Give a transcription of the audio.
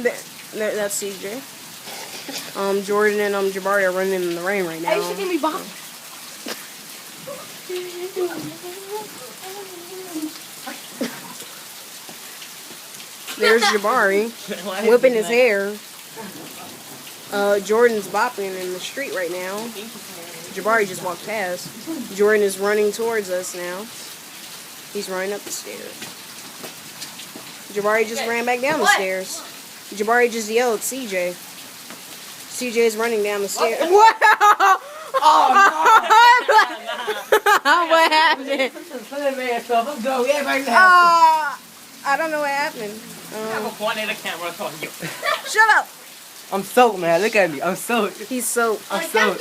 That's CJ. Jordan and Jabari are running in the rain right now. Hey, you should give me bomb. There's Jabari whipping his hair. Jordan's bopping in the street right now. Jabari just walked past. Jordan is running towards us now. He's running up the stairs. Jabari just ran back down the stairs. Jabari just yelled, CJ. CJ is running down the stairs. What? Oh, What happened? Let's go. I don't know what happened. I'm pointing at the camera talking to you. Shut up. I'm soaked, man. Look at me. I'm soaked. He's so. I'm soaked.